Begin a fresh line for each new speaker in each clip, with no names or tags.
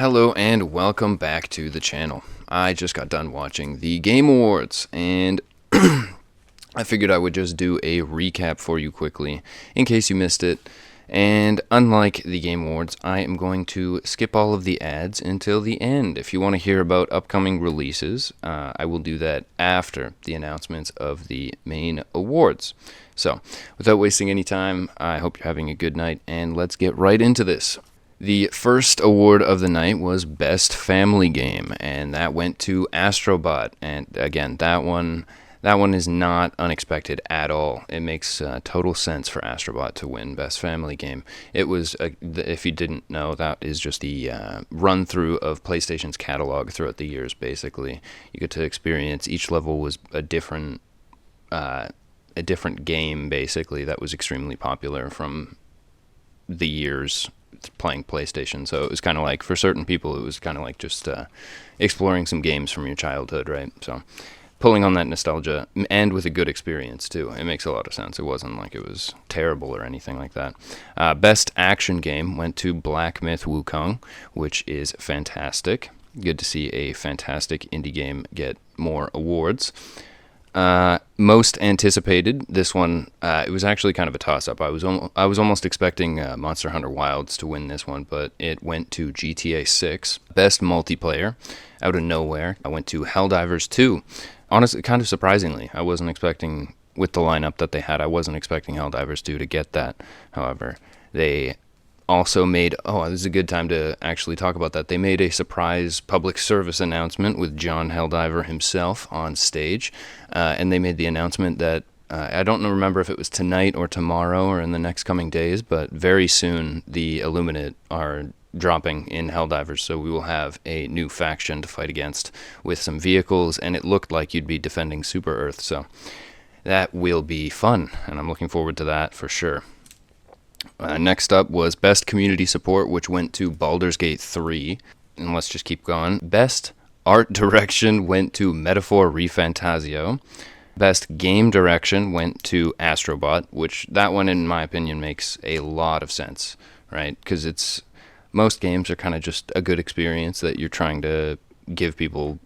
Hello and welcome back to the channel. I just got done watching the Game Awards and I figured I would just do a recap for you quickly in case you missed it. And unlike the Game Awards, I am going to skip all of the ads until the end. If you want to hear about upcoming releases, I will do that after the announcements of the main awards. So, without wasting any time, I hope you're having a good night and let's get right into this. The first award of the night was Best Family Game, and that went to Astrobot. And again, that one is not unexpected at all. It makes total sense for Astrobot to win Best Family Game. It was, if you didn't know, that is just the run-through of PlayStation's catalog throughout the years, basically. You get to experience, each level was a different game, basically, that was extremely popular from the years playing PlayStation. So it was kind of like, for certain people, it was kind of like just exploring some games from your childhood, right? So pulling on that nostalgia, and with a good experience too. It makes a lot of sense. It wasn't like it was terrible or anything like that. Best action game went to Black Myth Wukong, which is fantastic. Good to see a fantastic indie game get more awards. Most anticipated, this one, it was actually kind of a toss-up. I was almost expecting Monster Hunter Wilds to win this one, but it went to GTA 6. Best multiplayer, out of nowhere, I went to Helldivers 2. Honestly, kind of surprisingly, I wasn't expecting, with the lineup that they had, I wasn't expecting Helldivers 2 to get that. However, they also made, this is a good time to actually talk about that. They made a surprise public service announcement with John Helldiver himself on stage, and they made the announcement that, I don't remember if it was tonight or tomorrow or in the next coming days, but very soon the Illuminate are dropping in Helldivers, so we will have a new faction to fight against with some vehicles, and it looked like you'd be defending Super Earth, so that will be fun, and I'm looking forward to that for sure. Next up was Best Community Support, which went to Baldur's Gate 3. And let's just keep going. Best Art Direction went to Metaphor ReFantasio. Best Game Direction went to Astrobot, which that one, in my opinion, makes a lot of sense, right? Because most games are kind of just a good experience that you're trying to give people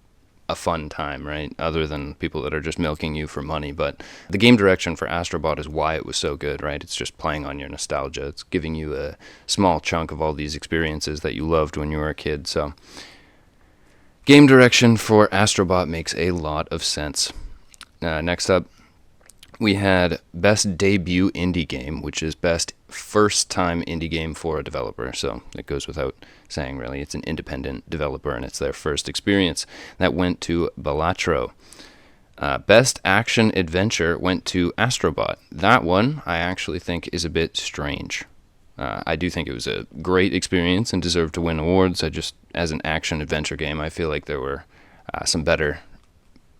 a fun time, right? Other than people that are just milking you for money. But the game direction for Astrobot is why it was so good, right? It's just playing on your nostalgia. It's giving you a small chunk of all these experiences that you loved when you were a kid. So game direction for Astrobot makes a lot of sense. Next up, we had Best Debut Indie Game, which is best first-time indie game for a developer. So it goes without saying, really. It's an independent developer, and it's their first experience. That went to Balatro. Best Action Adventure went to Astrobot. That one, I actually think, is a bit strange. I do think it was a great experience and deserved to win awards. As an action-adventure game, I feel like there were some better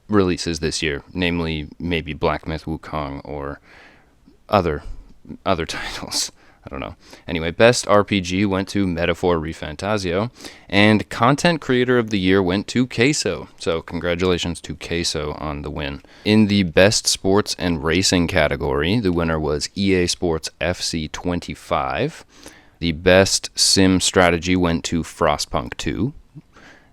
releases this year, namely maybe Black Myth Wukong or other titles. I don't know. Anyway, Best RPG went to Metaphor ReFantasio, and Content Creator of the Year went to Queso. So congratulations to Queso on the win. In the Best Sports and Racing category, the winner was EA Sports FC 25. The Best Sim Strategy went to Frostpunk 2.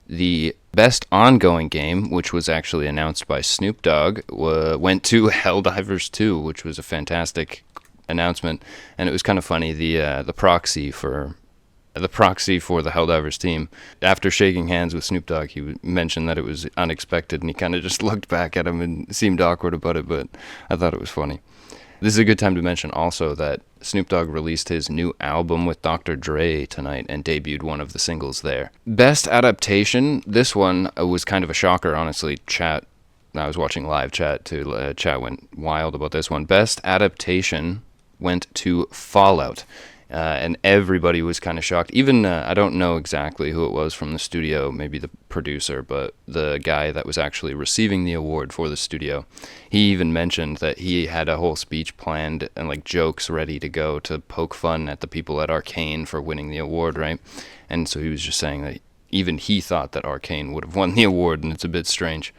The Best Ongoing Game, which was actually announced by Snoop Dogg, went to Helldivers 2, which was a fantastic announcement, and it was kind of funny. The proxy for the Helldivers team, after shaking hands with Snoop Dogg, he mentioned that it was unexpected, and he kind of just looked back at him and seemed awkward about it, but I thought it was funny. This is a good time to mention also that Snoop Dogg released his new album with Dr. Dre tonight and debuted one of the singles there. Best Adaptation, this one was kind of a shocker, honestly. I was watching live chat too. Chat went wild about this one. Best Adaptation went to Fallout, and everybody was kind of shocked. Even, I don't know exactly who it was from the studio, maybe the producer, but the guy that was actually receiving the award for the studio, he even mentioned that he had a whole speech planned and like jokes ready to go to poke fun at the people at Arcane for winning the award, right? And so he was just saying that even he thought that Arcane would have won the award, and it's a bit strange.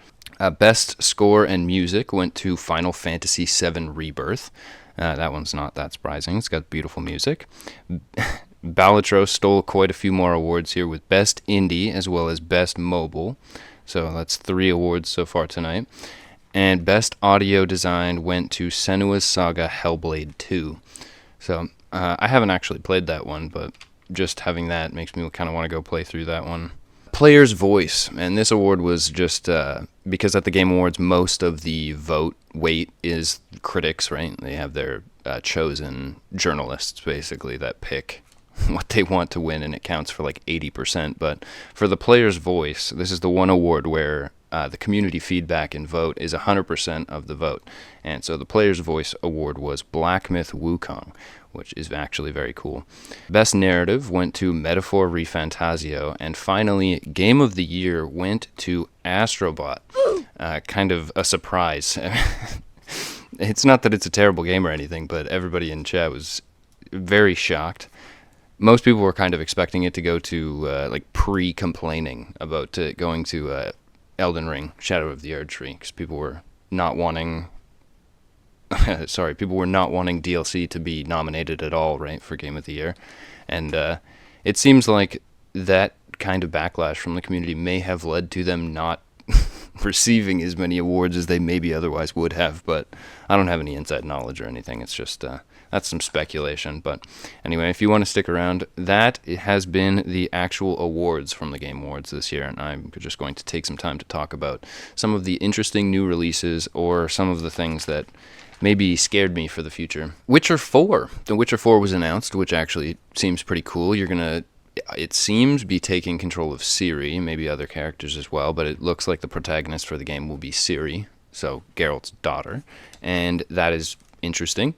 Best Score and Music went to Final Fantasy VII Rebirth. That one's not that surprising. It's got beautiful music. Balatro stole quite a few more awards here with Best Indie as well as Best Mobile. So that's 3 awards so far tonight. And Best Audio Design went to Senua's Saga Hellblade 2. So I haven't actually played that one, but just having that makes me kind of want to go play through that one. Player's Voice, and this award was just because at the Game Awards most of the vote weight is critics, right? They have their chosen journalists basically that pick what they want to win, and it counts for like 80%. But for the Player's Voice, this is the one award where the community feedback and vote is 100% of the vote. And so the Player's Voice award was Black Myth Wukong, which is actually very cool. Best Narrative went to Metaphor ReFantasio, and finally, Game of the Year went to Astrobot. Kind of a surprise. It's not that it's a terrible game or anything, but everybody in chat was very shocked. Most people were kind of expecting it to go to, like, pre-complaining about going to Elden Ring, Shadow of the Erdtree, because people were not wanting... people were not wanting DLC to be nominated at all, right, for Game of the Year. And it seems like that kind of backlash from the community may have led to them not receiving as many awards as they maybe otherwise would have, but I don't have any inside knowledge or anything. It's just, that's some speculation. But anyway, if you want to stick around, that has been the actual awards from the Game Awards this year, and I'm just going to take some time to talk about some of the interesting new releases or some of the things that maybe scared me for the future. Witcher 4. The Witcher 4 was announced, which actually seems pretty cool. You're going to, it seems, be taking control of Ciri, maybe other characters as well, but it looks like the protagonist for the game will be Ciri, so Geralt's daughter, and that is interesting.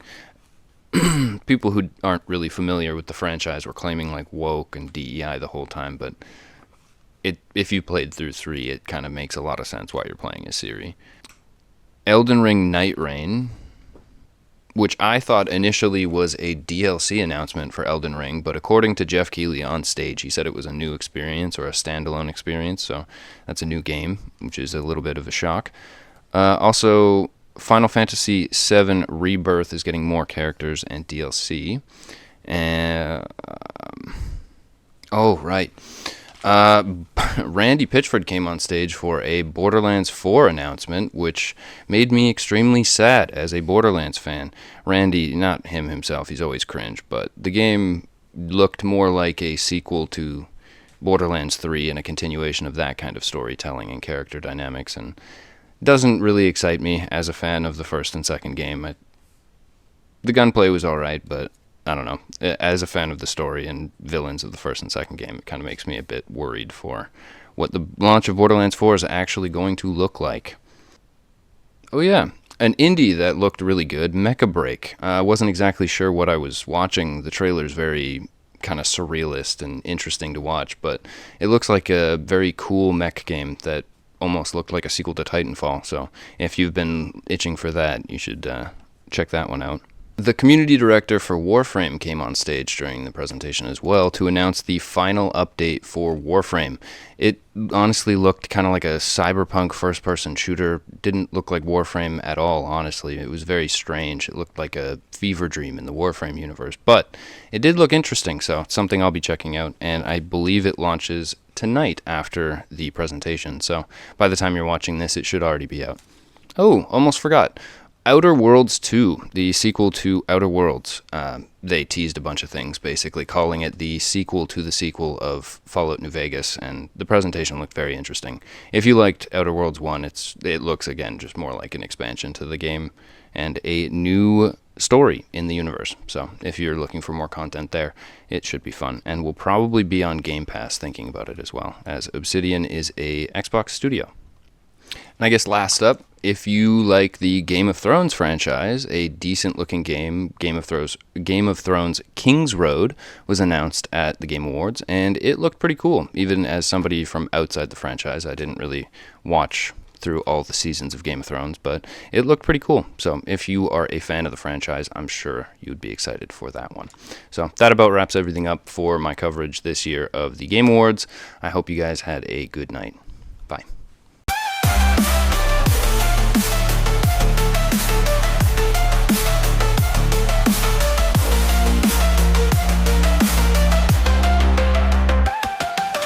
People who aren't really familiar with the franchise were claiming like woke and DEI the whole time, but if you played through 3, it kind of makes a lot of sense why you're playing as Ciri. Elden Ring Night Rain, which I thought initially was a DLC announcement for Elden Ring, but according to Jeff Keighley on stage, he said it was a new experience or a standalone experience, so that's a new game, which is a little bit of a shock. Also, Final Fantasy VII Rebirth is getting more characters and DLC. Oh, right. Randy Pitchford came on stage for a Borderlands 4 announcement, which made me extremely sad as a Borderlands fan. Randy, not him himself, he's always cringe, but the game looked more like a sequel to Borderlands 3 and a continuation of that kind of storytelling and character dynamics, and doesn't really excite me as a fan of the first and second game. The gunplay was alright, but I don't know. As a fan of the story and villains of the first and second game, it kind of makes me a bit worried for what the launch of Borderlands 4 is actually going to look like. Oh yeah, an indie that looked really good, Mecha Break. I wasn't exactly sure what I was watching. The trailer's very kind of surrealist and interesting to watch, but it looks like a very cool mech game that almost looked like a sequel to Titanfall. So if you've been itching for that, you should check that one out. The community director for Warframe came on stage during the presentation as well to announce the final update for Warframe. It honestly looked kind of like a cyberpunk first-person shooter. Didn't look like Warframe at all, honestly. It was very strange. It looked like a fever dream in the Warframe universe. But it did look interesting, so it's something I'll be checking out. And I believe it launches tonight after the presentation. So by the time you're watching this, it should already be out. Oh, almost forgot. Outer Worlds 2, the sequel to Outer Worlds. They teased a bunch of things, basically calling it the sequel to the sequel of Fallout New Vegas, and the presentation looked very interesting. If you liked Outer Worlds 1, it looks, again, just more like an expansion to the game and a new story in the universe. So if you're looking for more content there, it should be fun, and will probably be on Game Pass, thinking about it as well, as Obsidian is a Xbox studio. And I guess last up, if you like the Game of Thrones franchise, a decent-looking game, Game of Thrones King's Road, was announced at the Game Awards, and it looked pretty cool. Even as somebody from outside the franchise, I didn't really watch through all the seasons of Game of Thrones, but it looked pretty cool. So if you are a fan of the franchise, I'm sure you'd be excited for that one. So that about wraps everything up for my coverage this year of the Game Awards. I hope you guys had a good night.